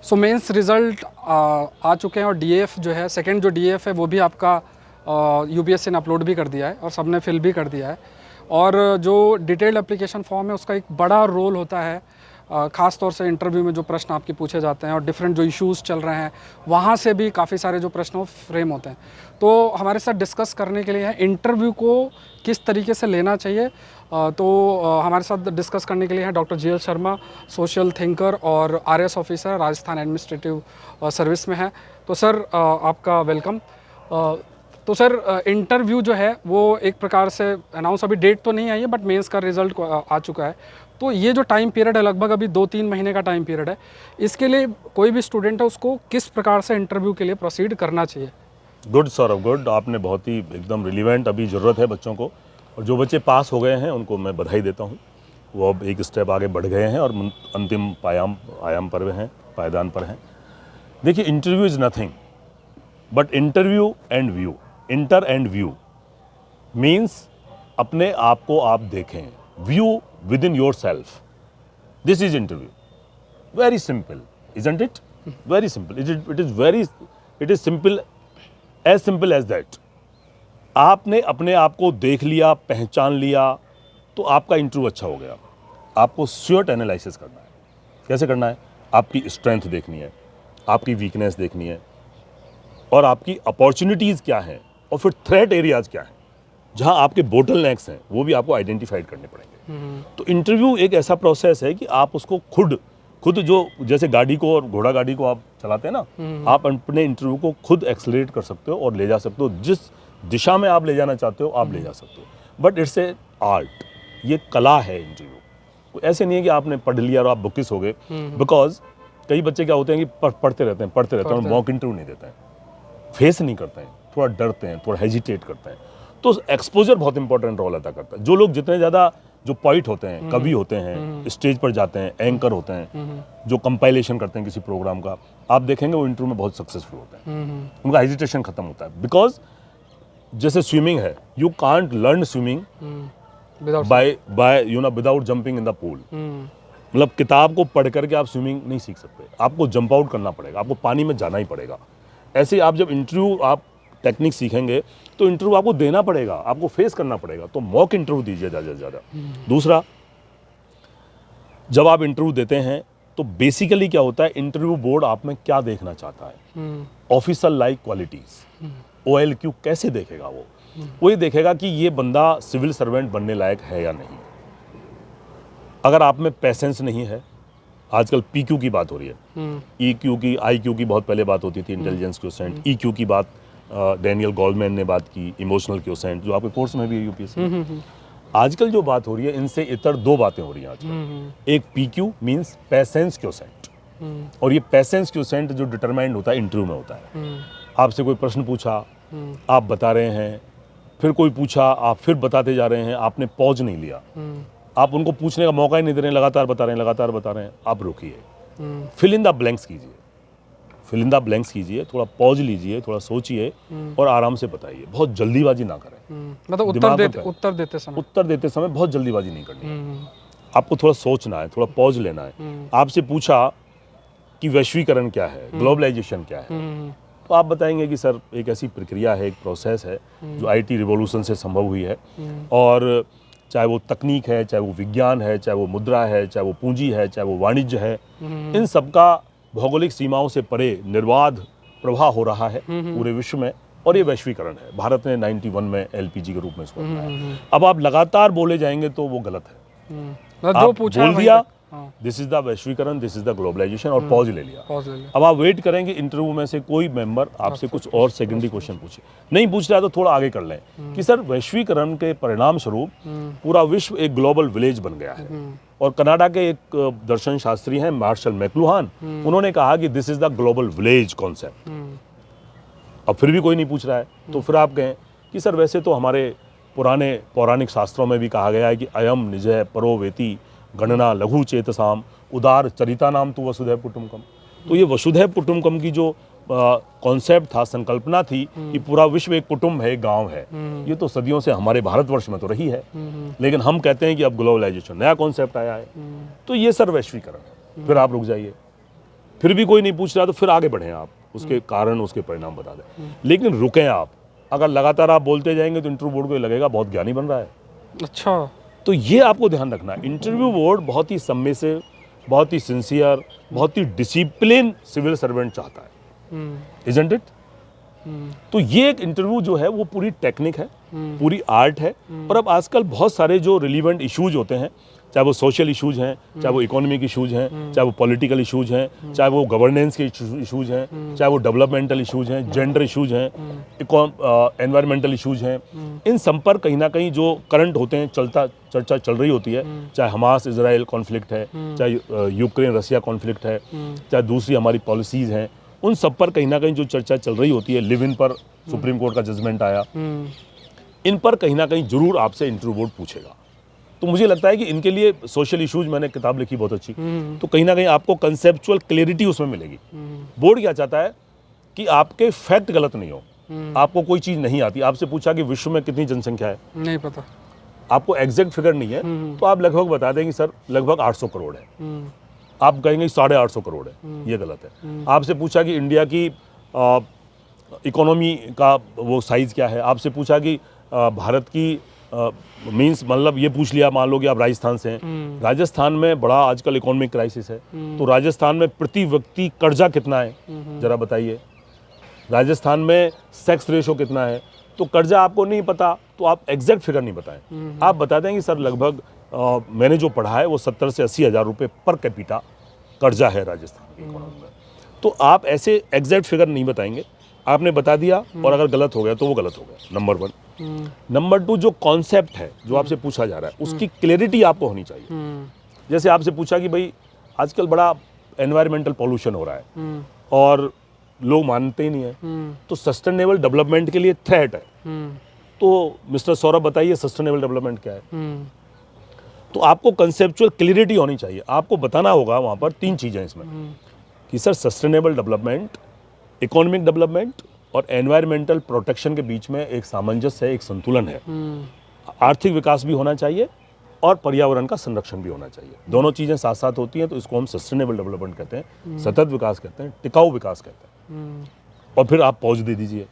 सो mains result आ चुके हैं और डीएफ जो है, सेकंड जो डीएफ है वो भी आपका यूपीएससी ने अपलोड भी कर दिया है और सबने फिल भी कर दिया है। और जो डिटेल्ड एप्लीकेशन फॉर्म है उसका एक बड़ा रोल होता है, ख़ास तौर से इंटरव्यू में जो प्रश्न आपके पूछे जाते हैं और डिफरेंट जो इश्यूज़ चल रहे हैं वहाँ से भी काफ़ी सारे जो प्रश्न वो फ्रेम होते हैं। तो हमारे साथ डिस्कस करने के लिए है इंटरव्यू को किस तरीके से लेना चाहिए। हमारे साथ डिस्कस करने के लिए हैं doctor GL Sharma, social thinker और RS officer, Rajasthan administrative service में है। तो सर आपका वेलकम। तो सर इंटरव्यू जो है वो एक प्रकार से अनाउंस, अभी डेट तो नहीं आई है बट मेंस का रिजल्ट आ चुका है। तो ये जो टाइम पीरियड है लगभग अभी 2-3 महीने का टाइम पीरियड है, इसके लिए कोई भी स्टूडेंट है उसको किस प्रकार से इंटरव्यू के लिए प्रोसीड करना चाहिए? Good Saurabh, good. आपने बहुत ही एकदम रिलीवेंट अभी ज़रूरत है बच्चों को, और जो बच्चे पास हो गए हैं उनको मैं बधाई देता हूँ। वो अब एक स्टेप आगे बढ़ गए हैं और अंतिम आयाम पर हैं, पायदान पर हैं। देखिए, interview is nothing but interview and view. Inter and view means अपने आप को आप देखें, view within yourself. This is interview. Very simple, isn't it? Very simple. It is simple, as simple as that. आपने अपने आप को देख लिया, पहचान लिया, तो आपका इंटरव्यू अच्छा हो गया। आपको स्वॉट एनालिसिस करना है। कैसे करना है? आपकी स्ट्रेंथ देखनी है, आपकी वीकनेस देखनी है, और आपकी अपॉर्चुनिटीज़ क्या हैं, और फिर थ्रेट एरियाज क्या हैं, जहां आपके बोटलनेक्स हैं, वो भी आपको आइडेंटिफाइड करने पड़ेंगे। तो इंटरव्यू एक ऐसा प्रोसेस है कि आप उसको खुद जो, जैसे गाड़ी को और घोड़ा गाड़ी को आप चलाते हैं ना, आप अपने इंटरव्यू को खुद एक्सलरेट कर सकते हो और ले जा सकते हो। जिस दिशा में आप ले जाना चाहते हो आप ले जा सकते हो। बट इट्स ए आर्ट, ये कला है इंटरव्यू। ऐसे नहीं है कि आपने पढ़ लिया और आप बुकिस हो गए। बिकॉज कई बच्चे क्या होते हैं कि पढ़ते रहते हैं और मॉक इंटरव्यू नहीं देते हैं, फेस नहीं करते हैं, थोड़ा डरते हैं, थोड़ा हेजिटेट करते हैं। तो एक्सपोजर बहुत इंपॉर्टेंट रोल अदा करता है। जो लोग जितने ज़्यादा, जो पोइट होते हैं, कवि होते हैं, स्टेज पर जाते हैं, एंकर होते हैं, जो कंपाइलेशन करते हैं किसी प्रोग्राम का, आप देखेंगे वो इंटरव्यू में बहुत सक्सेसफुल होते हैं। उनका हेजिटेशन खत्म होता है। बिकॉज जैसे स्विमिंग है, you can't learn swimming by without jumping in the pool. मतलब किताब को पढ़ करके आप स्विमिंग नहीं सीख सकते, आपको जंप आउट करना पड़ेगा, आपको पानी में जाना ही पड़ेगा। ऐसे आप जब इंटरव्यू आप टेक्निक सीखेंगे तो इंटरव्यू आपको देना पड़ेगा, आपको फेस करना पड़ेगा। तो मॉक इंटरव्यू दीजिए ज़्यादा से ज़्यादा। दूसरा, जब आप इंटरव्यू देते हैं तो बेसिकली क्या होता है, इंटरव्यू बोर्ड आप में क्या देखना चाहता है, ऑफिसर लाइक क्वालिटीज़। OLQ कैसे देखेगा? वो ये देखेगा कि ये बंदा सिविल सर्वेंट बनने लायक है या नहीं। अगर आप में पैसेंस नहीं है, आजकल PQ की बात हो रही है, EQ की, IQ की बहुत पहले बात होती थी, इंटेलिजेंस क्वोशेंट। EQ की बात डैनियल गोलमैन ने बात की, इमोशनल क्वोशेंट, जो आपके कोर्स में भी है UPSC। आजकल जो बात हो रही है, इनसे इतर दो बातें हो रही हैं आजकल। एक PQ मींस पैसेंस क्वोशेंट, और ये पैसेंस क्वोशेंट जो डिटरमाइंड होता है इंटरव्यू में होता है। आपसे कोई प्रश्न पूछा, आप बता रहे हैं, फिर कोई पूछा, आप फिर बताते जा रहे हैं, आपने पॉज नहीं लिया, आप उनको पूछने का मौका ही नहीं दे रहे हैं, लगातार बता रहे हैं, आप रुकिए, फिल इन द ब्लैंक्स कीजिए, थोड़ा पॉज लीजिए, थोड़ा सोचिए और आराम से बताइए। बहुत जल्दीबाजी ना करें। मतलब उत्तर देते समय बहुत जल्दीबाजी नहीं करनी है। आपको थोड़ा सोचना है, थोड़ा पॉज लेना है। आपसे पूछा कि वैश्वीकरण क्या है, ग्लोबलाइजेशन क्या है, तो आप बताएंगे कि सर एक ऐसी प्रक्रिया है, एक प्रोसेस है जो IT रिवॉल्यूशन से संभव हुई है, और चाहे वो तकनीक है, चाहे वो विज्ञान है, चाहे वो मुद्रा है, चाहे वो पूंजी है, चाहे वो वाणिज्य है, इन सब का भौगोलिक सीमाओं से परे निर्बाध प्रवाह हो रहा है पूरे विश्व में, और ये वैश्वीकरण है। भारत ने 91 में LPG के रूप में इसको अपनाया। अब आप लगातार बोले जाएंगे तो वो गलत है। जो पूछा बोल दिया, दिस इज द वैश्वीकरण, दिस इज द ग्लोबलाइजेशन, और पॉज ले लिया। अब आप वेट करेंगे इंटरव्यू में से कोई मेंबर आपसे कुछ और सेकेंडरी क्वेश्चन पूछे। नहीं पूछ रहा तो थोड़ा आगे कर लें कि सर वैश्वीकरण के परिणाम स्वरूप पूरा विश्व एक ग्लोबल विलेज बन गया है। और कनाडा के एक दर्शन शास्त्री हैं मार्शल मैकलुहान, उन्होंने कहा कि this is the global village concept. अब फिर भी कोई नहीं पूछ रहा है, तो फिर आप कहें कि सर वैसे तो हमारे पुराने पौराणिक शास्त्रों में भी कहा गया है कि अयम निजय परो वेति गणना लघु चेतसाम उदार चरिता नाम तो वसुधैव कुटुंबकम। तो ये वसुधैव कुटुंबकम की जो कॉन्सेप्ट था, संकल्पना थी कि पूरा विश्व एक कुटुंब है, एक गांव है, ये तो सदियों से हमारे भारतवर्ष में तो रही है। लेकिन हम कहते हैं कि अब ग्लोबलाइजेशन नया कॉन्सेप्ट आया है, तो ये सर वैश्वीकरण है। फिर आप रुक जाइए, फिर भी कोई नहीं पूछ रहा तो फिर आगे बढ़ें आप, उसके कारण उसके परिणाम बता दें, लेकिन रुकें आप। अगर लगातार आप बोलते जाएंगे तो इंटरव्यू बोर्ड को लगेगा बहुत ज्ञानी बन रहा है। अच्छा। तो ये आपको ध्यान रखना है, इंटरव्यू बोर्ड बहुत ही सबमिसिव, बहुत ही सिंसियर, बहुत ही डिसिप्लिन सिविल सर्वेंट चाहता है, इजंट इट? तो ये एक इंटरव्यू जो है वो पूरी टेक्निक है, पूरी आर्ट है। और अब आजकल बहुत सारे जो रिलीवेंट इश्यूज होते हैं, चाहे वो सोशल इश्यूज हैं, चाहे वो इकोनॉमिक इश्यूज हैं, चाहे वो पॉलिटिकल इश्यूज हैं, चाहे वो गवर्नेंस के इश्यूज हैं, चाहे वो डेवलपमेंटल इश्यूज हैं, जेंडर इश्यूज हैं, एनवायरमेंटल इश्यूज हैं, इन सब पर कहीं ना कहीं जो करंट होते हैं चर्चा चल रही होती है। चाहे हमास इजराइल कॉन्फ्लिक्ट है, चाहे यूक्रेन रसिया कॉन्फ्लिक्ट है, चाहे दूसरी हमारी पॉलिसीज़ हैं, उन सब पर कहीं ना कहीं जो चर्चा चल रही होती है, लिव इन पर सुप्रीम कोर्ट का जजमेंट आया, इन पर कहीं ना कहीं जरूर आपसे इंटरव्यू बोर्ड पूछेगा। तो मुझे लगता है कि इनके लिए सोशल इश्यूज, मैंने किताब लिखी बहुत अच्छी, तो कहीं ना कहीं आपको कंसेप्चुअल क्लैरिटी उसमें मिलेगी। बोर्ड क्या चाहता है कि आपके फैक्ट गलत नहीं हो, आपको कोई चीज़ नहीं आती, आपसे पूछा कि विश्व में कितनी जनसंख्या है, नहीं पता, आपको एग्जैक्ट फिगर नहीं है, तो आप लगभग बता देंगे सर लगभग 800 करोड़ है, आप कहेंगे 850 करोड़ है, ये गलत है। आपसे पूछा कि इंडिया की इकोनॉमी का वो साइज़ क्या है, आपसे पूछा कि भारत की मीन्स मतलब ये पूछ लिया, मान लो कि आप राजस्थान से हैं, राजस्थान में बड़ा आजकल इकोनॉमिक क्राइसिस है, तो राजस्थान में प्रति व्यक्ति कर्जा कितना है जरा बताइए, राजस्थान में सेक्स रेशो कितना है, तो कर्जा आपको नहीं पता तो आप एग्जैक्ट फिगर नहीं बताएं, आप बता देंगे सर लगभग मैंने जो पढ़ा है वो 70 से 80 हज़ार रुपये पर कैपिटा कर्जा है राजस्थान की इकोनॉमी में। तो आप ऐसे एग्जैक्ट फिगर नहीं बताएंगे, आपने बता दिया और अगर गलत हो गया तो वो गलत हो गया, नंबर 1। नंबर 2, जो कॉन्सेप्ट है जो आपसे पूछा जा रहा है उसकी क्लैरिटी आपको होनी चाहिए। जैसे आपसे पूछा कि भाई आजकल बड़ा एनवायरमेंटल पॉल्यूशन हो रहा है और लोग मानते ही नहीं है, तो सस्टेनेबल डेवलपमेंट के लिए थ्रेट है, तो मिस्टर सौरभ बताइए सस्टेनेबल डेवलपमेंट क्या है। तो आपको कंसेप्चुअल क्लैरिटी होनी चाहिए, आपको बताना होगा वहाँ पर 3 चीज़ें इसमें कि sir sustainable development, economic development और एनवायरमेंटल प्रोटेक्शन के बीच में एक सामंजस्य है, एक संतुलन है। आर्थिक विकास भी होना चाहिए और पर्यावरण का संरक्षण भी होना चाहिए, दोनों चीज़ें साथ साथ होती हैं, तो इसको हम सस्टेनेबल डेवलपमेंट कहते हैं, सतत विकास कहते हैं, टिकाऊ विकास कहते हैं। और फिर आप पॉज दे दीजिए,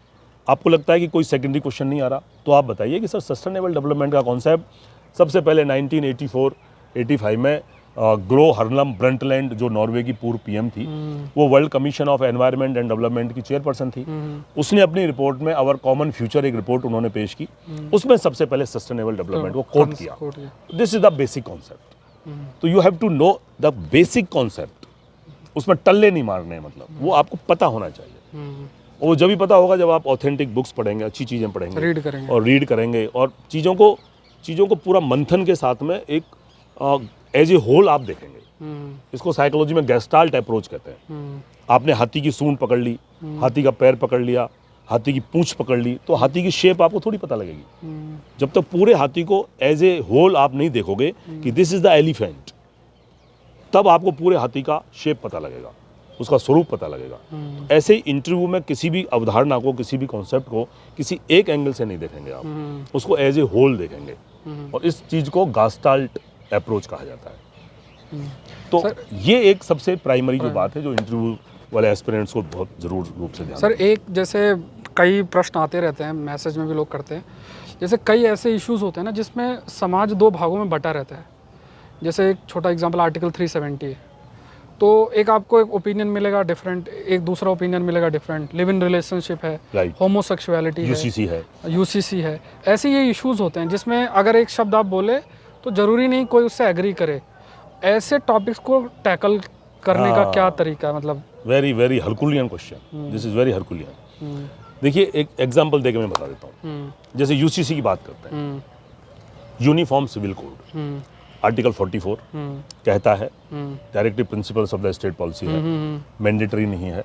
आपको लगता है कि कोई सेकेंडरी क्वेश्चन नहीं आ रहा तो आप बताइए कि सर सस्टेनेबल डेवलपमेंट का कॉन्सेप्ट सबसे पहले 1984-85 में ग्रो हर्लम ब्रंटलैंड जो नॉर्वे की पूर्व पीएम थी, वो World Commission of Environment and Development की चेयरपर्सन थी, उसने अपनी रिपोर्ट में आवर कॉमन फ्यूचर एक रिपोर्ट उन्होंने पेश की, उसमें सबसे पहले सस्टेनेबल डेवलपमेंट को कोट किया। This is the basic concept, तो you have to know the basic concept, उसमें टल्ले नहीं मारने, मतलब वो आपको पता होना चाहिए। वो जब भी पता होगा जब आप ऑथेंटिक बुक्स पढ़ेंगे, अच्छी चीज़ें पढ़ेंगे, रीड करेंगे और चीज़ों को पूरा मंथन के साथ में एक एज ए होल आप देखेंगे। इसको साइकोलॉजी में गेस्टाल्ट अप्रोच कहते हैं। आपने हाथी की सूंड पकड़ ली, हाथी का पैर पकड़ लिया, हाथी की पूंछ पकड़ ली, तो हाथी की शेप आपको थोड़ी पता लगेगी। जब तक पूरे हाथी को एज ए होल आप नहीं देखोगे कि दिस इज द एलिफेंट, तब आपको पूरे हाथी का शेप पता लगेगा, उसका स्वरूप पता लगेगा। ऐसे ही इंटरव्यू में किसी भी अवधारणा को, किसी भी कॉन्सेप्ट को किसी एक एंगल से नहीं देखेंगे आप, उसको एज ए होल देखेंगे, और इस चीज़ को गेस्टाल्ट अप्रोच कहा जाता है। तो ये एक सबसे प्राइमरी जो बात है जो इंटरव्यू वाले एस्पिरेंट्स को बहुत ज़रूर रूप से ध्यान। सर एक जैसे कई प्रश्न आते रहते हैं, मैसेज में भी लोग करते हैं, जैसे कई ऐसे इश्यूज होते हैं ना जिसमें समाज 2 भागों में बटा रहता है। जैसे एक छोटा एग्जांपल आर्टिकल 370 है, तो एक आपको एक ओपिनियन मिलेगा डिफरेंट, एक दूसरा ओपिनियन मिलेगा डिफरेंट, लिव इन रिलेशनशिप है, होमोसेक्सुअलिटी है, यूसीसी है, ऐसे ये इश्यूज होते हैं जिसमें अगर एक शब्द आप बोले तो ज़रूरी नहीं कोई उससे एग्री करे। ऐसे टॉपिक्स को टैकल करने का क्या तरीका है? मतलब very herculean question, this is very herculean. देखिए एक एग्जांपल देके मैं बता देता हूँ। जैसे यूसीसी की बात करते हैं, यूनिफॉर्म सिविल कोड, आर्टिकल 44 कहता है directive principles of the state policy है, मैंडेटरी नहीं है,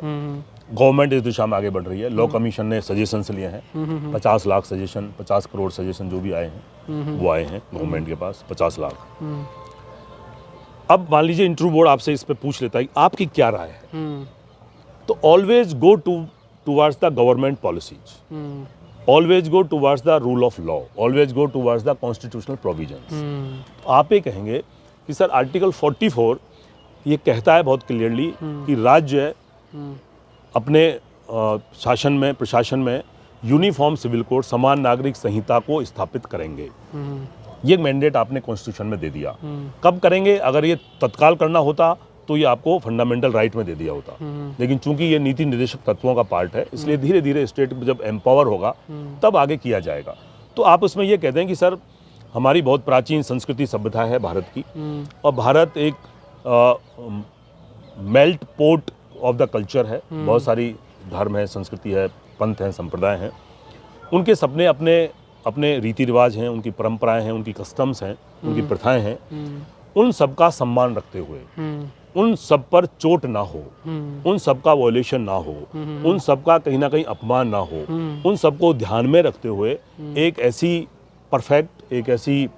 गवर्नमेंट इस दिशा में आगे बढ़ रही है। लॉ कमीशन ने सजेशंस लिए हैं, 50 लाख सजेशन, 50 करोड़ सजेशन जो भी आए हैं वो आए हैं गवर्नमेंट के पास, 50 लाख। अब मान लीजिए इंटरव्यू बोर्ड आपसे इस पे पूछ लेता है कि आपकी क्या राय है, तो always go towards the government policies, always go towards the rule of law, always go towards the constitutional provisions. आप ये कहेंगे कि सर आर्टिकल 44 ये कहता है बहुत क्लियरली कि राज्य अपने शासन में, प्रशासन में यूनिफॉर्म सिविल कोड, समान नागरिक संहिता को स्थापित करेंगे। ये मैंडेट आपने कॉन्स्टिट्यूशन में दे दिया। कब करेंगे? अगर ये तत्काल करना होता तो ये आपको फंडामेंटल राइट में दे दिया होता, लेकिन चूंकि ये नीति निर्देशक तत्वों का पार्ट है, इसलिए धीरे धीरे स्टेट जब एम्पावर होगा तब आगे किया जाएगा। तो आप उसमें ये कहते हैं कि सर हमारी बहुत प्राचीन संस्कृति सभ्यता है भारत की, और भारत एक melt port of the culture है। बहुत सारी धर्म है, संस्कृति है, पंथ हैं, संप्रदाय हैं, उनके सपने अपने अपने रीति रिवाज हैं, उनकी परंपराएं हैं, उनकी कस्टम्स हैं, उनकी प्रथाएं हैं। उन सब का सम्मान रखते हुए, उन सब पर चोट ना हो, उन सब का वॉयलेशन ना हो, उन सब का कहीं ना कहीं अपमान ना हो, उन सबको ध्यान में रखते हुए एक ऐसी परफेक्ट, एक ऐसी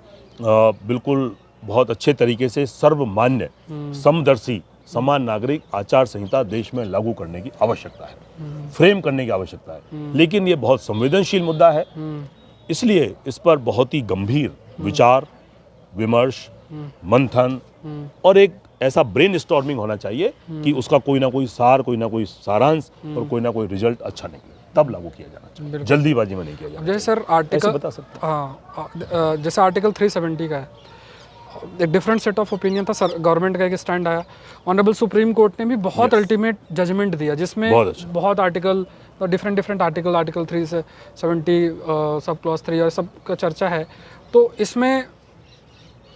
बिल्कुल बहुत अच्छे तरीके से सर्वमान्य, समदर्शी, समान नागरिक आचार संहिता देश में लागू करने की आवश्यकता है, फ्रेम करने की आवश्यकता है। लेकिन ये बहुत संवेदनशील मुद्दा है, इसलिए इस पर बहुत ही गंभीर विचार विमर्श, मंथन और एक ऐसा ब्रेनस्टॉर्मिंग होना चाहिए कि उसका कोई ना कोई सार, कोई ना कोई सारांश और कोई ना कोई रिजल्ट अच्छा निकले, तब लागू किया जाना चाहिए। जल्दीबाजी में नहीं किया जाना। जैसे सर आर्टिकल बता सकते हाँ, जैसे आर्टिकल 370 का है, एक डिफरेंट सेट ऑफ ओपिनियन था सर, गवर्नमेंट का एक स्टैंड आया। ऑनरेबल सुप्रीम कोर्ट ने भी बहुत अल्टीमेट जजमेंट दिया, जिसमें बहुत article, different article, article 370 sub clause 3 और सब का चर्चा है। तो इसमें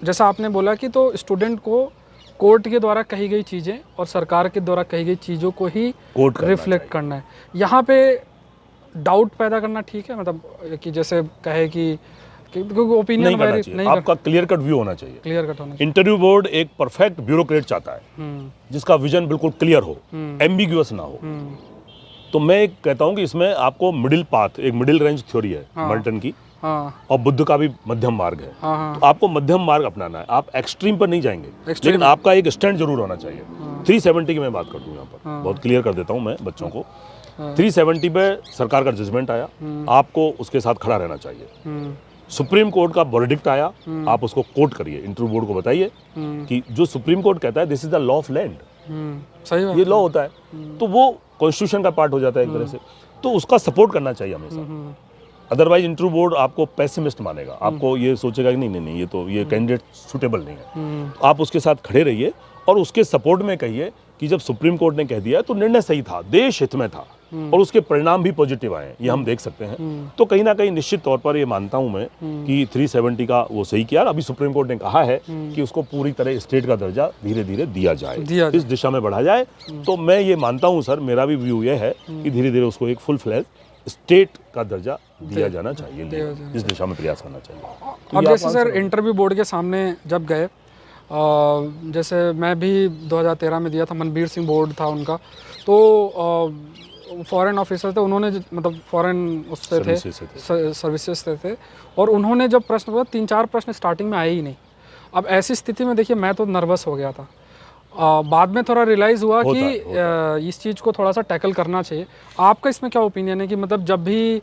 जैसा आपने बोला कि तो स्टूडेंट को कोर्ट के द्वारा कही गई चीज़ें और सरकार के द्वारा कही गई चीज़ों को ही रिफ्लेक्ट करना है। यहाँ पे डाउट पैदा करना ठीक है, मतलब कि जैसे कहे कि ओपिनियन नहीं, आपका क्लियर कट व्यू होना चाहिए, क्लियर कट होना चाहिए। इंटरव्यू बोर्ड एक परफेक्ट ब्यूरोक्रेट चाहता है जिसका विजन बिल्कुल क्लियर हो, एम्बिग्यूअस ना हो। तो मैं एक कहता हूँ कि इसमें आपको मिडिल पाथ, एक मिडिल रेंज थ्योरी है मर्टन की, और बुद्ध का भी मध्यम मार्ग है। तो आपको मध्यम मार्ग अपनाना है, आप एक्सट्रीम पर नहीं जाएंगे, लेकिन आपका एक स्टैंड जरूर होना चाहिए। 370 की मैं बात कर दूं यहाँ पर, बहुत क्लियर कर देता हूँ मैं बच्चों को। 370 पे सरकार का जजमेंट आया, आपको उसके साथ खड़ा रहना चाहिए। सुप्रीम कोर्ट का वर्डिक्ट आया, आप उसको कोट करिए, इंटरव्यू बोर्ड को बताइए कि जो सुप्रीम कोर्ट कहता है this is the law of land, सही बात, ये लॉ होता है, तो वो कॉन्स्टिट्यूशन का पार्ट हो जाता है एक तरह से, तो उसका सपोर्ट करना चाहिए हमेशा। अदरवाइज इंटरव्यू बोर्ड आपको पेसिमिस्ट मानेगा, आपको ये सोचेगा कि नहीं ये कैंडिडेट सुटेबल नहीं है। तो आप उसके साथ खड़े रहिए और उसके सपोर्ट में कहिए कि जब सुप्रीम कोर्ट ने कह दिया तो निर्णय सही था, देश हित में था, और उसके परिणाम भी पॉजिटिव आए, ये हम देख सकते हैं। तो कहीं ना कहीं निश्चित तौर पर ये मानता हूं मैं कि 370 का वो सही किया। अभी सुप्रीम कोर्ट ने कहा है कि उसको पूरी तरह स्टेट का दर्जा धीरे धीरे दिया जाए, इस दिशा में बढ़ा जाए। तो मैं ये मानता हूं सर, मेरा भी व्यू ये है कि धीरे धीरे उसको एक फुल फ्लैज स्टेट का दर्जा दिया जाना चाहिए, इस दिशा में प्रयास करना चाहिए। अब जैसे सर इंटरव्यू बोर्ड के सामने जब गए, जैसे मैं भी 2013 में दिया था, मनबीर सिंह बोर्ड था उनका, तो फॉरेन ऑफिसर थे, उन्होंने मतलब फॉरेन उससे थे, सर्विसेज से थे, और उन्होंने जब प्रश्न पूछा 3-4 प्रश्न स्टार्टिंग में आए ही नहीं। अब ऐसी स्थिति में देखिए मैं तो नर्वस हो गया था, बाद में थोड़ा रियलाइज़ हुआ कि इस चीज़ को थोड़ा सा टैकल करना चाहिए। आपका इसमें क्या ओपिनियन है कि मतलब जब भी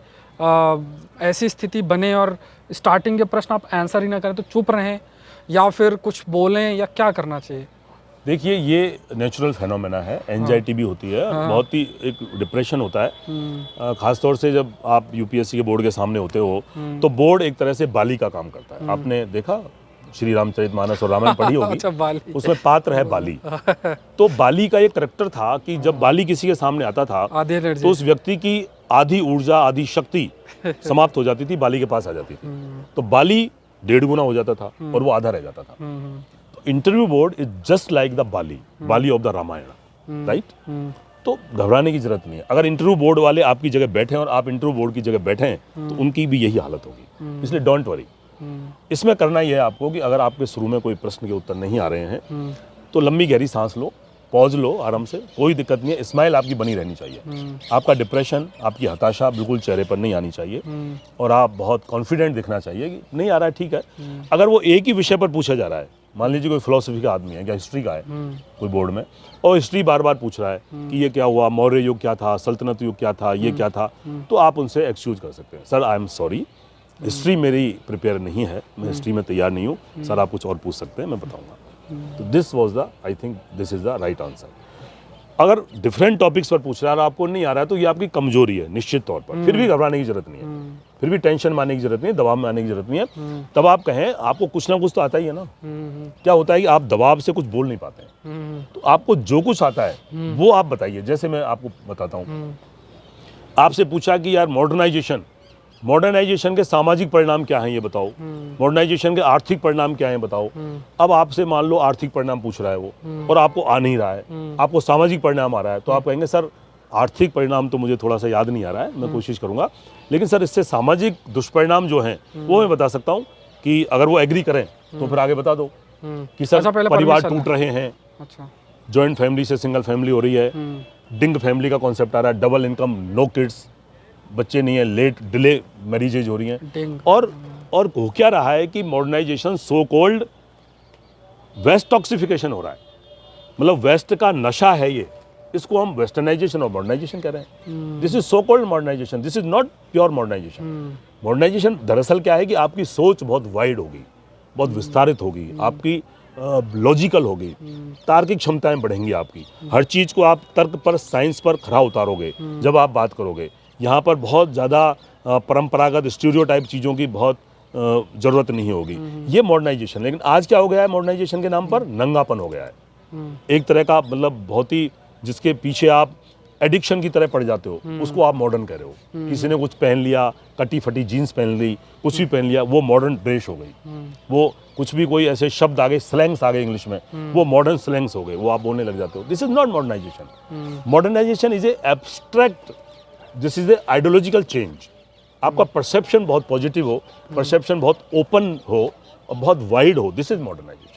ऐसी स्थिति बने और स्टार्टिंग के प्रश्न आप आंसर ही ना करें तो चुप रहें या फिर कुछ बोलें, या क्या करना चाहिए? देखिए ये नेचुरल फेनोमेना है, एंजाइटी भी होती है, बहुत ही एक डिप्रेशन होता है, खासतौर से जब आप यूपीएससी के बोर्ड के सामने होते हो तो बोर्ड एक तरह से बाली का काम करता है। आपने देखा श्री रामचरितमानस और रामायण पढ़ी होगी, अच्छा, उसमें पात्र है बाली। तो बाली का एक करैक्टर था कि जब बाली किसी के सामने आता था तो उस व्यक्ति की आधी ऊर्जा, आधी शक्ति समाप्त हो जाती थी, बाली के पास आ जाती थी, तो बाली 1.5 गुना हो जाता था और वो आधा रह जाता था। तो interview board is just like the Bali of the Ramayana, right? तो घबराने की जरूरत नहीं है। अगर इंटरव्यू बोर्ड वाले आपकी जगह बैठे और आप इंटरव्यू बोर्ड की जगह बैठे तो उनकी भी यही हालत होगी, इसलिए डोंट वरी। इसमें करना यह है आपको कि अगर आपके शुरू में कोई प्रश्न के उत्तर नहीं आ रहे हैं तो लंबी गहरी सांस लो, पॉज लो आराम से, कोई दिक्कत नहीं है, स्माइल आपकी बनी रहनी चाहिए। आपका डिप्रेशन, आपकी हताशा बिल्कुल चेहरे पर नहीं आनी चाहिए, और आप बहुत कॉन्फिडेंट दिखना चाहिए कि नहीं आ रहा है, ठीक है। अगर वो एक ही विषय पर पूछा जा रहा है, मान लीजिए कोई फिलोसफी का आदमी है या हिस्ट्री का है कोई बोर्ड में, और हिस्ट्री बार बार पूछ रहा है कि ये क्या हुआ, मौर्य युग क्या था, सल्तनत युग क्या था, ये क्या था, तो आप उनसे एक्सक्यूज कर सकते हैं, sir I am sorry, history मेरी प्रिपेयर नहीं है, मैं हिस्ट्री में तैयार नहीं हूँ, सर आप कुछ और पूछ सकते हैं, मैं बताऊँगा। तो this was the, I think this is the right answer. अगर डिफरेंट टॉपिक्स पर पूछ रहा है और आपको नहीं आ रहा है तो ये आपकी कमजोरी है निश्चित तौर पर। फिर भी घबराने की जरूरत नहीं है, फिर भी टेंशन मारने की जरूरत नहीं है, दबाव में आने की जरूरत नहीं है। तब आप कहें आपको कुछ ना कुछ तो आता ही है ना। क्या होता है कि आप दबाव से कुछ बोल नहीं पाते हैं, तो आपको जो कुछ आता है वो आप बताइए। जैसे मैं आपको बताता हूँ, आपसे पूछा कि यार मॉडर्नाइजेशन के सामाजिक परिणाम क्या हैं ये बताओ, मॉडर्नाइजेशन के आर्थिक परिणाम क्या हैं बताओ। अब आपसे मान लो आर्थिक परिणाम पूछ रहा है वो और आपको आ नहीं रहा है, आपको सामाजिक परिणाम आ रहा है, तो आप कहेंगे सर आर्थिक परिणाम तो मुझे थोड़ा सा याद नहीं आ रहा है, मैं कोशिश करूंगा, लेकिन सर इससे सामाजिक दुष्परिणाम जो हैं वो मैं बता सकता हूँ कि अगर वो एग्री करें तो फिर आगे बता दो कि सर परिवार टूट रहे हैं, जॉइंट फैमिली से सिंगल फैमिली हो रही है, डिंग फैमिली का कॉन्सेप्ट आ रहा है, डबल इनकम, नो किड्स, बच्चे नहीं है, लेट डिले मैरिजेज हो रही हैं। और हो क्या रहा है कि मॉडर्नाइजेशन सो कॉल्ड वेस्ट टॉक्सिफिकेशन हो रहा है, मतलब वेस्ट का नशा है ये, इसको हम वेस्टर्नाइजेशन और मॉडर्नाइजेशन कह रहे हैं। This is so called modernisation, this is not pure modernisation. Modernisation दरअसल क्या है कि आपकी सोच बहुत वाइड होगी, बहुत विस्तारित होगी, आपकी लॉजिकल होगी, तार्किक क्षमताएं बढ़ेंगी आपकी, हर चीज़ को आप तर्क पर, साइंस पर खरा उतारोगे जब आप बात करोगे। यहाँ पर बहुत ज़्यादा परंपरागत स्टीरियोटाइप चीज़ों की बहुत ज़रूरत नहीं होगी, ये मॉडर्नाइजेशन। लेकिन आज क्या हो गया है मॉडर्नाइजेशन के नाम पर, नंगापन हो गया है एक तरह का, मतलब बहुत ही, जिसके पीछे आप एडिक्शन की तरह पड़ जाते हो, उसको आप मॉडर्न कह रहे हो। किसी ने कुछ पहन लिया, कटी फटी जीन्स पहन ली, कुछ भी पहन लिया, वो मॉडर्न ड्रेस हो गई, वो कुछ भी कोई ऐसे शब्द आ गए, स्लैंग्स आ गए इंग्लिश में, वो मॉडर्न स्लैंग्स हो गए, वो आप बोलने लग जाते हो। This is not modernisation. Modernisation is a abstract, this is a ideological change. आपका परसेप्शन बहुत पॉजिटिव हो, परसेप्शन बहुत ओपन हो और बहुत वाइड हो, दिस इज मॉडर्नाइजेशन।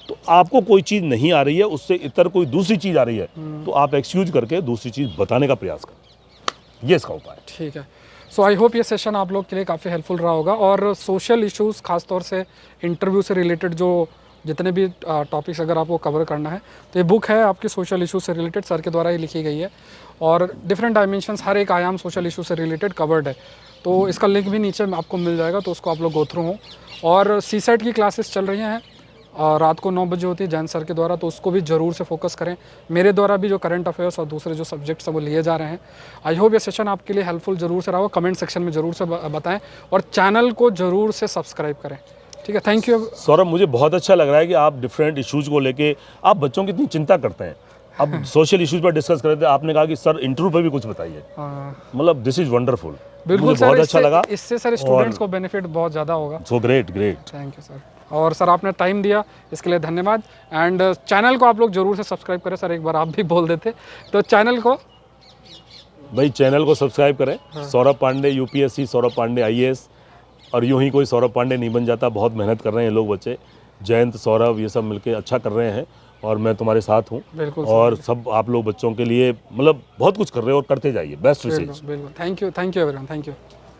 तो आपको कोई चीज़ नहीं आ रही है, उससे इतर कोई दूसरी चीज़ आ रही है, तो आप एक्सक्यूज करके दूसरी चीज़ बताने का प्रयास करें, ये इसका उपाय है। ठीक है। सो आई होप ये सेशन आप लोग के लिए काफ़ी हेल्पफुल रहा होगा। और सोशल इश्यूज़, खासतौर से इंटरव्यू से रिलेटेड जो जितने भी टॉपिक्स अगर आपको कवर करना है, तो ये बुक है आपकी सोशल इशू से रिलेटेड, सर के द्वारा ही लिखी गई है, और डिफरेंट डायमेंशंस, हर एक आयाम सोशल इशू से रिलेटेड कवर्ड है। तो इसका लिंक भी नीचे आपको मिल जाएगा, तो उसको आप लोग गो थ्रू हो। और सीसेट की क्लासेस चल रही हैं, रात को 9 बजे होती है जैन सर के द्वारा, तो उसको भी ज़रूर से फोकस करें। मेरे द्वारा भी जो करंट अफेयर्स और दूसरे जो सब्जेक्ट्स हैं वो लिए जा रहे हैं। आई होप ये सेशन आपके लिए हेल्पफुल ज़रूर से रहा हो। कमेंट सेक्शन में ज़रूर से बताएं और चैनल को ज़रूर से सब्सक्राइब करें। ठीक है, थैंक यू। सौरभ, मुझे बहुत अच्छा लग रहा है कि आप डिफरेंट इश्यूज़ को लेके आप बच्चों की इतनी चिंता करते हैं। अब सोशल इश्यूज पर डिस्कस कर रहे थे, आपने कहा कि सर इंटरव्यू पर भी कुछ बताइए, मतलब दिस इज वंडरफुल। बिल्कुल मुझे सर, बहुत अच्छा लगा, इससे सर स्टूडेंट्स को बेनिफिट बहुत ज़्यादा होगा। So great great, thank you sir. और सर आपने टाइम दिया इसके लिए धन्यवाद। एंड चैनल को आप लोग जरूर से सब्सक्राइब करें। सर एक बार आप भी बोल देते तो चैनल को, भाई चैनल को सब्सक्राइब करें। सौरभ पांडे यूपीएससी, सौरभ पांडे आईएएस, और यूं ही कोई सौरभ पांडे नहीं बन जाता। बहुत मेहनत कर रहे हैं ये लोग बच्चे, जयंत, सौरभ, ये सब मिलके अच्छा कर रहे हैं, और मैं तुम्हारे साथ हूँ। बिल्कुल और सब आप लोग बच्चों के लिए मतलब बहुत कुछ कर रहे हो और करते जाइए। बेस्ट विशेष। बिल्कुल, thank you everyone, thank you.